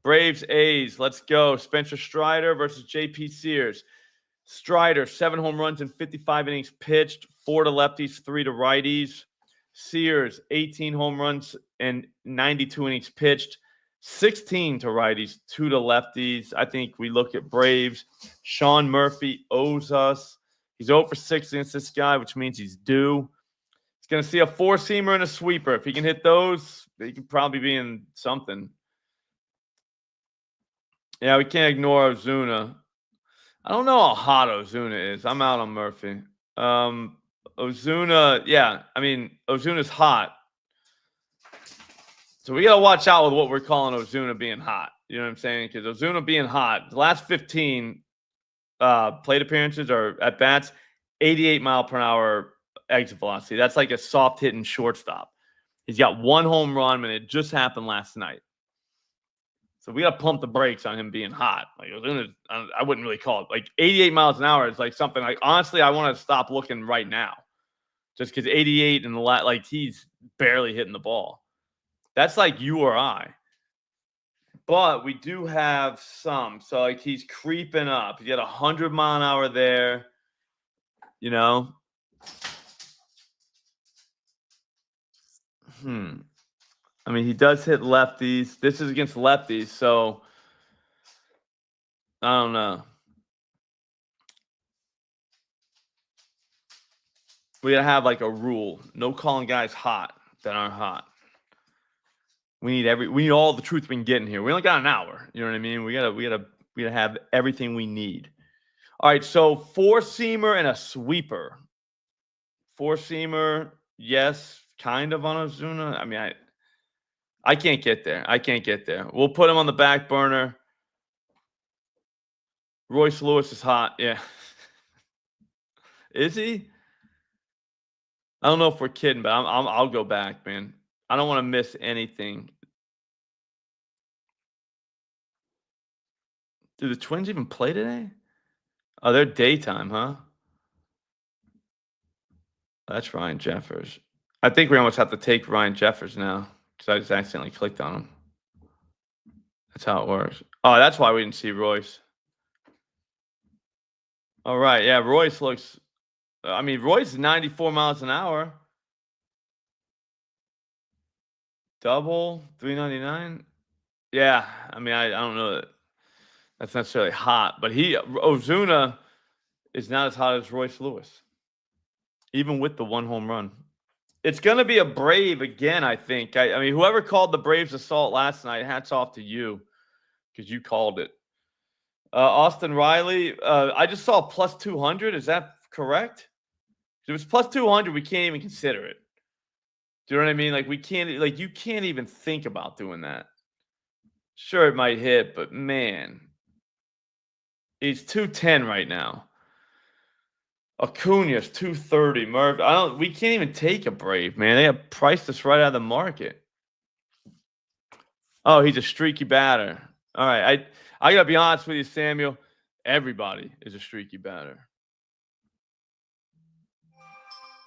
Braves, A's. Let's go. Spencer Strider versus J.P. Sears. Strider, 7 home runs and 55 innings pitched, 4 to lefties, 3 to righties. Sears, 18 home runs and 92 innings pitched, 16 to righties, 2 to lefties. I think we look at Braves. Sean Murphy owes us. He's 0 for 6 against this guy, which means he's due. He's going to see a 4-seamer and a sweeper. If he can hit those, he can probably be in something. Yeah, we can't ignore Ozuna. I don't know how hot Ozuna is. I'm out on Murphy. Ozuna, yeah. I mean, Ozuna's hot. So we got to watch out with what we're calling Ozuna being hot. You know what I'm saying? Because Ozuna being hot, the last 15 plate appearances or at-bats, 88-mile-per-hour exit velocity. That's like a soft-hitting shortstop. He's got 1 home run, and it just happened last night. So we got to pump the brakes on him being hot. Like I wouldn't really call it like 88 miles an hour is like something like honestly I want to stop looking right now. Just because 88 in the like he's barely hitting the ball. That's like you or I. But we do have some. So like he's creeping up. You got 100-mile-an-hour there. You know. I mean, he does hit lefties. This is against lefties, so I don't know. We gotta have like a rule: no calling guys hot that aren't hot. We need all the truth we can get in here. We only got an hour. You know what I mean? We gotta have everything we need. All right, so 4-seamer and a sweeper. 4-seamer, yes, kind of on Ozuna. I mean, I can't get there. I can't get there. We'll put him on the back burner. Royce Lewis is hot. Yeah. Is he? I don't know if we're kidding, but I'll go back, man. I don't want to miss anything. Do the Twins even play today? Oh, they're daytime, huh? That's Ryan Jeffers. I think we almost have to take Ryan Jeffers now because I just accidentally clicked on him. That's how it works. Oh, that's why we didn't see Royce. All right. Yeah, Royce looks. I mean, Royce is 94 miles an hour. Double 399. Yeah, I mean, I don't know that that's necessarily hot, but Ozuna is not as hot as Royce Lewis, even with the 1 home run. It's going to be a Brave again, I think. I mean, whoever called the Braves assault last night, hats off to you because you called it. Austin Riley, I just saw plus 200. Is that correct? If it was plus 200, we can't even consider it. Do you know what I mean? Like you can't even think about doing that. Sure, it might hit, but man, he's 210 right now. Acuna's 230. We can't even take a Brave, man. They have priced us right out of the market. Oh, he's a streaky batter. All right, I gotta be honest with you, Samuel. Everybody is a streaky batter.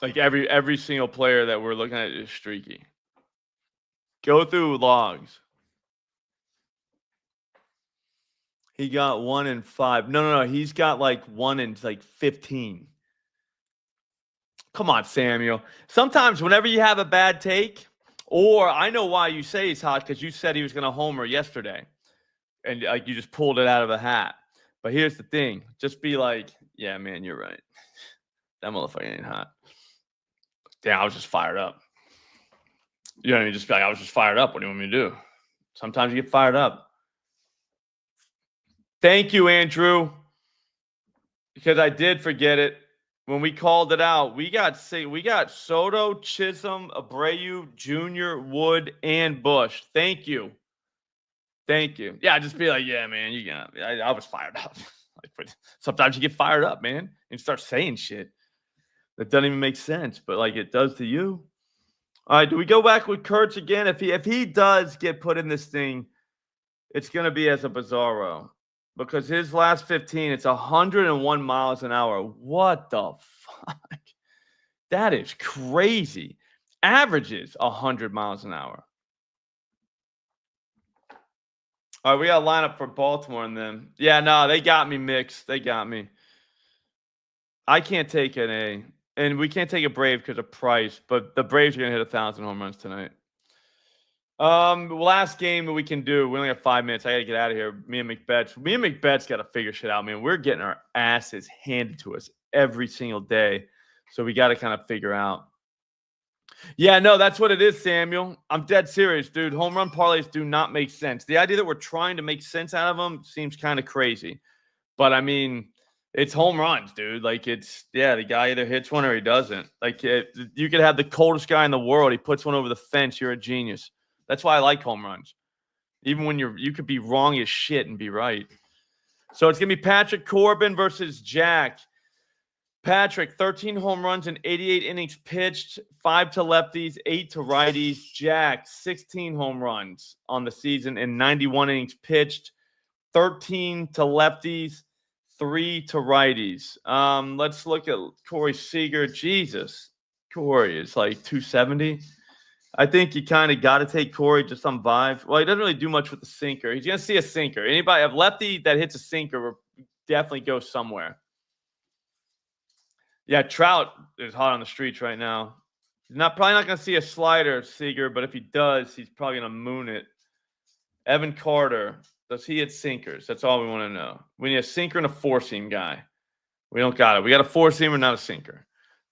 Like every single player that we're looking at is streaky. Go through logs. He got 1 in 5. No. He's got like 1 in like 15. Come on, Samuel. Sometimes whenever you have a bad take, or I know why you say he's hot because you said he was going to homer yesterday, and like you just pulled it out of a hat. But here's the thing: just be like, "Yeah, man, you're right. That motherfucker ain't hot." Damn, I was just fired up. You know what I mean? Just be like, I was just fired up. What do you want me to do? Sometimes you get fired up. Thank you, Andrew, because I did forget it. When we called it out, we got Soto, Chisholm, Abreu, Jr., Wood, and Bush. Thank you. Yeah, just be like, yeah, man, you got me. I was fired up. Like, sometimes you get fired up, man, and start saying shit that doesn't even make sense, but like it does to you. All right, do we go back with Kurtz again? If he does get put in this thing, it's gonna be as a Bizarro. Because his last 15, it's 101 miles an hour. What the fuck? That is crazy. Averages 100 miles an hour. All right, we got a lineup for Baltimore and them. Yeah, no, they got me mixed. They got me. I can't take an A. And we can't take a Brave because of price, but the Braves are going to hit 1,000 home runs tonight. Last game that we can do. We only have 5 minutes. I gotta get out of here. Me and McBet's got to figure shit out, man. We're getting our asses handed to us every single day, so we got to kind of figure out. Yeah, no, that's what it is, Samuel. I'm dead serious, dude. Home run parlays do not make sense. The idea that we're trying to make sense out of them seems kind of crazy, but I mean, it's home runs, dude. Like the guy either hits one or he doesn't. Like you could have the coldest guy in the world. He puts one over the fence. You're a genius. That's why I like home runs. Even when you could be wrong as shit and be right. So it's going to be Patrick Corbin versus Jack. Patrick, 13 home runs in 88 innings pitched, 5 to lefties, 8 to righties. Jack, 16 home runs on the season in 91 innings pitched, 13 to lefties, 3 to righties. Let's look at Corey Seager. Jesus. Corey is like 270. I think you kind of got to take Corey just on vibe. Well, he doesn't really do much with the sinker. He's going to see a sinker. Anybody, a lefty that hits a sinker will definitely go somewhere. Yeah, Trout is hot on the streets right now. He's probably not going to see a slider, Seager, but if he does, he's probably going to moon it. Evan Carter, does he hit sinkers? That's all we want to know. We need a sinker and a four-seam guy. We don't got it. We got a four-seamer, not a sinker.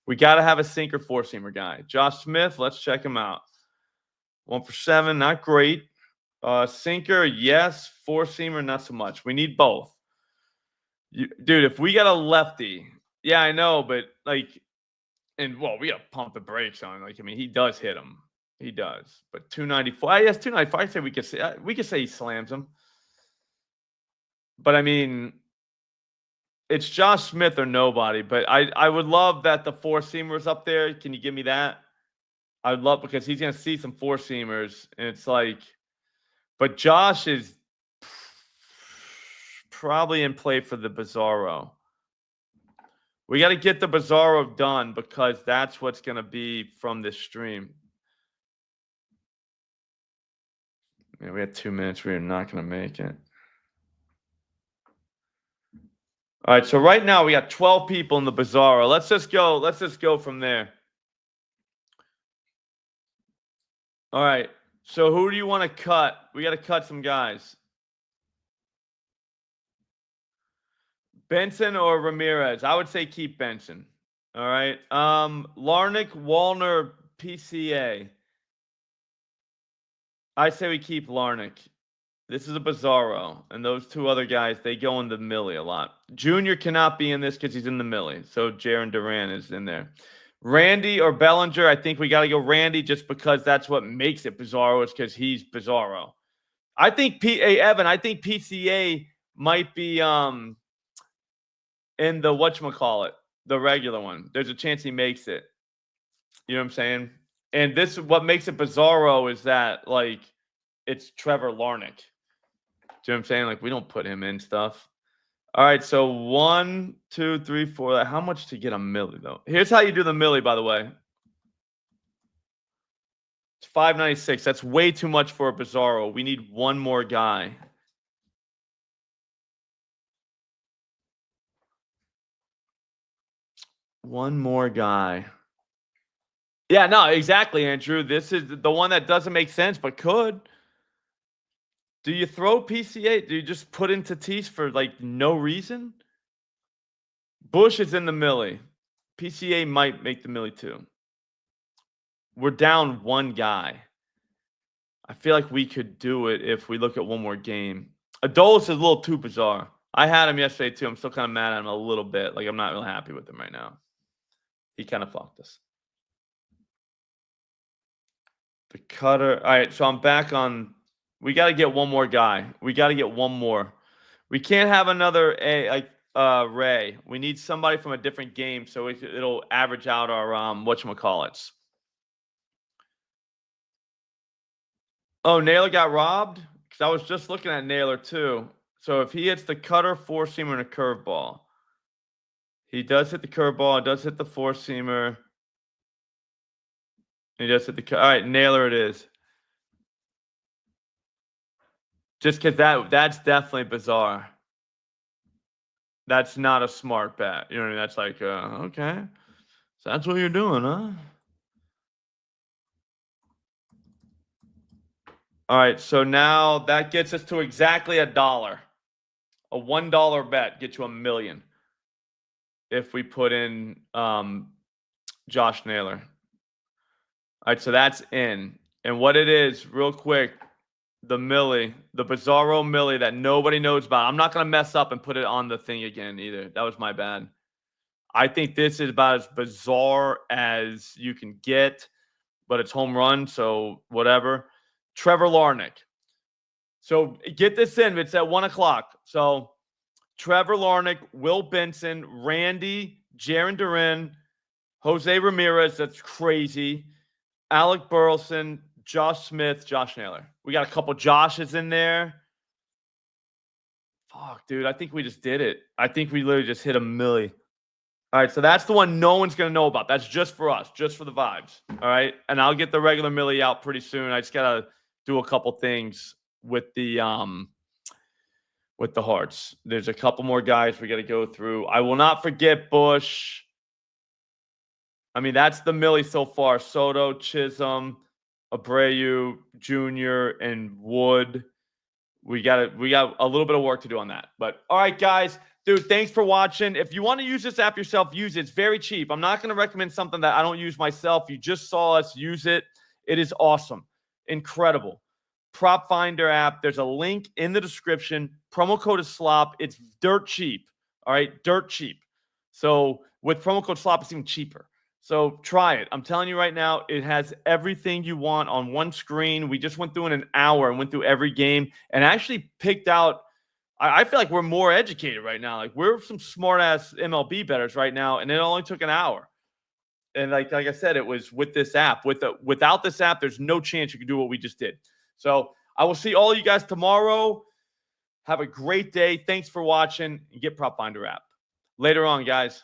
We got to have a sinker four-seamer guy. Josh Smith, let's check him out. 1 for 7, not great. Sinker, yes. Four-seamer, not so much. We need both. Dude, if we got a lefty, yeah, I know, but like, and well, we got to pump the brakes on. Like, I mean, he does hit him. He does. But 294, yes, 295. I say we could say he slams him. But I mean, it's Josh Smith or nobody. But I would love that the four-seamer's up there. Can you give me that? I would love, because he's going to see some four-seamers. And it's like, but Josh is probably in play for the Bizarro. We got to get the Bizarro done because that's what's going to be from this stream. Yeah, we had 2 minutes. We are not going to make it. All right, so right now we got 12 people in the Bizarro. Let's just go. Let's just go from there. All right. So who do you want to cut? We got to cut some guys. Benson or Ramirez? I would say keep Benson. All right. Larnick, Wallner, PCA. I say we keep Larnick. This is a Bizarro. And those two other guys, they go in the millie a lot. Junior cannot be in this because he's in the millie. So Jaron Duran is in there. Randy or Bellinger, I think we got to go Randy just because that's what makes it Bizarro, is because he's Bizarro. I think Evan, I think PCA might be in the whatchamacallit, the regular one. There's a chance he makes it. You know what I'm saying? And this, what makes it Bizarro is that, like, it's Trevor Larnick. Do you know what I'm saying? Like, we don't put him in stuff. All right, so 1, 2, 3, 4. How much to get a millie, though? Here's how you do the millie, by the way. It's $5.96. That's way too much for a Bizarro. We need one more guy. One more guy. Yeah, no, exactly, Andrew. This is the one that doesn't make sense, but could. Do you throw PCA? Do you just put in Tatis for, like, no reason? Bush is in the millie. PCA might make the millie too. We're down one guy. I feel like we could do it if we look at one more game. Adolis is a little too bizarre. I had him yesterday too. I'm still kind of mad at him a little bit. Like, I'm not really happy with him right now. He kind of fucked us. The cutter. All right, so I'm back on. We got to get one more guy. We got to get one more. We can't have another Ray. We need somebody from a different game so it'll average out our whatchamacallits. Oh, Naylor got robbed? Because I was just looking at Naylor too. So if he hits the cutter, four-seamer, and a curveball. He does hit the curveball. Does hit the four-seamer. He does hit the cut. All right, Naylor it is. Just because that's definitely bizarre. That's not a smart bet. You know what I mean? That's like, okay. So that's what you're doing, huh? All right, so now that gets us to exactly $1. A $1 bet gets you $1 million. If we put in Josh Naylor. All right, so that's in. And what it is, real quick, the millie, the Bizarro millie that nobody knows about. I'm not going to mess up and put it on the thing again either. That was my bad. I think this is about as bizarre as you can get, but it's home run, so whatever. Trevor Larnick. So get this in. It's at 1 o'clock. So Trevor Larnick, Will Benson, Randy, Jaron Duran, Jose Ramirez. That's crazy. Alec Burleson, Josh Smith, Josh Naylor. We got a couple Joshes in there. Fuck, dude. I think we just did it. I think we literally just hit $1 million. All right, so that's the one no one's going to know about. That's just for us, just for the vibes. All right, and I'll get the regular Millie out pretty soon. I just got to do a couple things with the hearts. There's a couple more guys we got to go through. I will not forget Bush. I mean, that's the Millie so far. Soto, Chisholm, Abreu, Jr., and Wood. We got a little bit of work to do on that. But all right, guys. Dude, thanks for watching. If you want to use this app yourself, use it. It's very cheap. I'm not going to recommend something that I don't use myself. You just saw us use it. It is awesome. Incredible. PropFinder app. There's a link in the description. Promo code is Slop. It's dirt cheap. All right? Dirt cheap. So with promo code Slop, it's even cheaper. So try it. I'm telling you right now, it has everything you want on one screen. We just went through in an hour and went through every game and actually picked out. I feel like we're more educated right now. Like we're some smart ass MLB bettors right now, and it only took an hour. And like I said, it was with this app. Without this app, there's no chance you could do what we just did. So I will see all you guys tomorrow. Have a great day. Thanks for watching. Get PropFinder app. Later on, guys.